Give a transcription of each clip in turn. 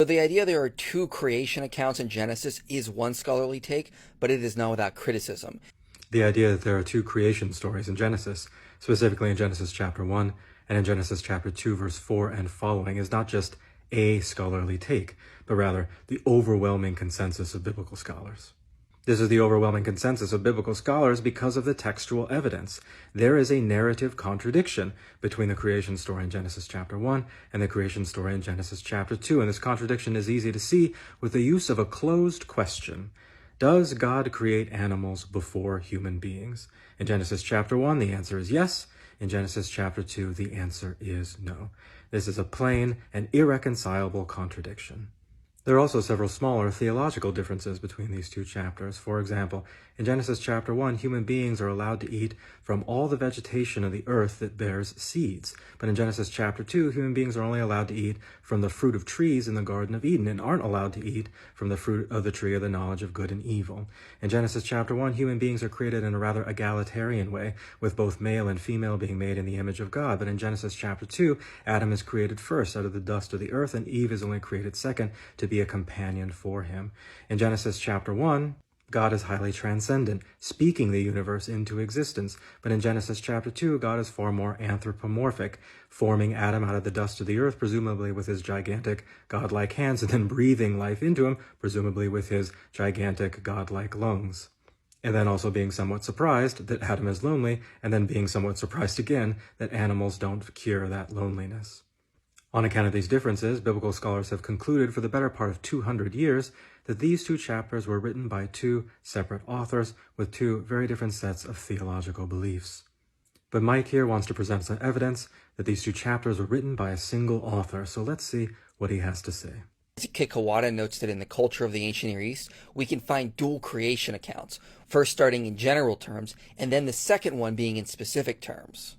So the idea there are two creation accounts in Genesis is one scholarly take, but it is not without criticism. The idea that there are two creation stories in Genesis, specifically in Genesis chapter 1 and in Genesis chapter 2 verse 4 and following, is not just a scholarly take, but rather the overwhelming consensus of biblical scholars. This is the overwhelming consensus of biblical scholars because of the textual evidence. There is a narrative contradiction between the creation story in Genesis chapter 1 and the creation story in Genesis chapter 2, and this contradiction is easy to see with the use of a closed question. Does God create animals before human beings? In Genesis chapter 1, the answer is yes. In Genesis chapter 2, the answer is no. This is a plain and irreconcilable contradiction. There are also several smaller theological differences between these two chapters. For example, in Genesis chapter 1, human beings are allowed to eat from all the vegetation of the earth that bears seeds. But in Genesis chapter 2, human beings are only allowed to eat from the fruit of trees in the Garden of Eden and aren't allowed to eat from the fruit of the tree of the knowledge of good and evil. In Genesis chapter 1, human beings are created in a rather egalitarian way, with both male and female being made in the image of God. But in Genesis chapter 2, Adam is created first out of the dust of the earth, and Eve is only created second to be a companion for him. In Genesis chapter 1, God is highly transcendent, speaking the universe into existence. But in Genesis chapter 2, God is far more anthropomorphic, forming Adam out of the dust of the earth, presumably with his gigantic godlike hands, and then breathing life into him, presumably with his gigantic godlike lungs. And then also being somewhat surprised that Adam is lonely, and then being somewhat surprised again that animals don't cure that loneliness. On account of these differences, biblical scholars have concluded for the better part of 200 years that these two chapters were written by two separate authors with two very different sets of theological beliefs. But Mike here wants to present some evidence that these two chapters were written by a single author, so let's see what he has to say. Kawada notes that in the culture of the ancient Near East, we can find dual creation accounts, first starting in general terms, and then the second one being in specific terms.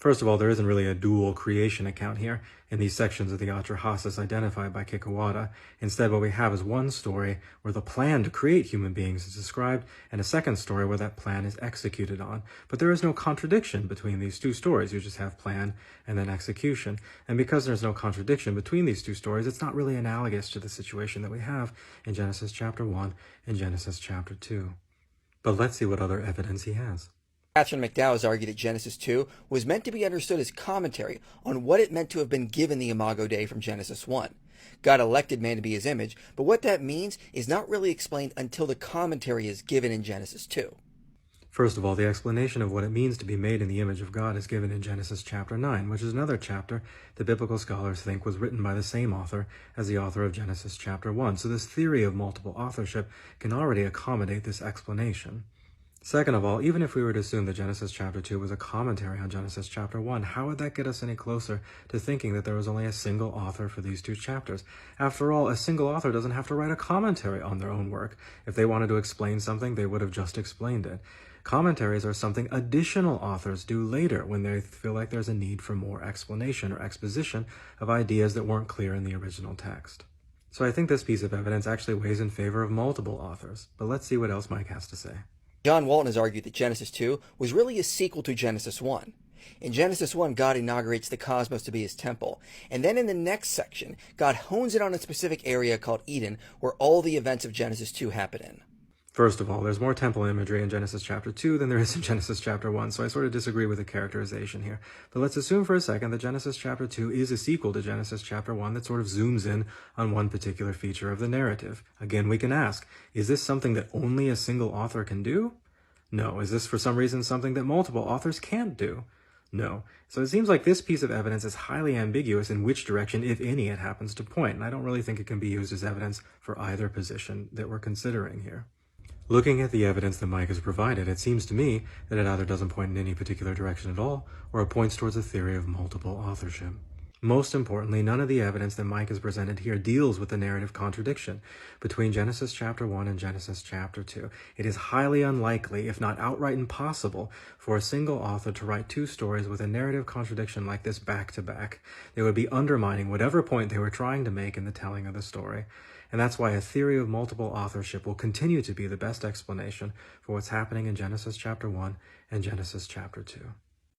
First of all, there isn't really a dual creation account here in these sections of the Atrahasis identified by Kawada. Instead, what we have is one story where the plan to create human beings is described, and a second story where that plan is executed on. But there is no contradiction between these two stories. You just have plan and then execution. And because there's no contradiction between these two stories, it's not really analogous to the situation that we have in Genesis chapter 1 and Genesis chapter 2. But let's see what other evidence he has. Catherine McDowell has argued that Genesis 2 was meant to be understood as commentary on what it meant to have been given the Imago Dei from Genesis 1. God elected man to be his image, but what that means is not really explained until the commentary is given in Genesis 2. First of all, the explanation of what it means to be made in the image of God is given in Genesis chapter 9, which is another chapter that biblical scholars think was written by the same author as the author of Genesis chapter 1. So this theory of multiple authorship can already accommodate this explanation. Second of all, even if we were to assume that Genesis chapter 2 was a commentary on Genesis chapter 1, how would that get us any closer to thinking that there was only a single author for these two chapters? After all, a single author doesn't have to write a commentary on their own work. If they wanted to explain something, they would have just explained it. Commentaries are something additional authors do later when they feel like there's a need for more explanation or exposition of ideas that weren't clear in the original text. So I think this piece of evidence actually weighs in favor of multiple authors, but let's see what else Mike has to say. John Walton has argued that Genesis 2 was really a sequel to Genesis 1. In Genesis 1, God inaugurates the cosmos to be his temple, and then in the next section, God hones it on a specific area called Eden, where all the events of Genesis 2 happen in. First of all, there's more temple imagery in Genesis chapter 2 than there is in Genesis chapter 1, so I sort of disagree with the characterization here. But let's assume for a second that Genesis chapter 2 is a sequel to Genesis chapter 1 that sort of zooms in on one particular feature of the narrative. Again, we can ask, is this something that only a single author can do? No. Is this for some reason something that multiple authors can't do? No. So it seems like this piece of evidence is highly ambiguous in which direction, if any, it happens to point, and I don't really think it can be used as evidence for either position that we're considering here. Looking at the evidence that Mike has provided, it seems to me that it either doesn't point in any particular direction at all, or it points towards a theory of multiple authorship. Most importantly, none of the evidence that Mike has presented here deals with the narrative contradiction between Genesis chapter 1 and Genesis chapter 2. It is highly unlikely, if not outright impossible, for a single author to write two stories with a narrative contradiction like this back to back. They would be undermining whatever point they were trying to make in the telling of the story. And that's why a theory of multiple authorship will continue to be the best explanation for what's happening in Genesis chapter 1 and Genesis chapter 2.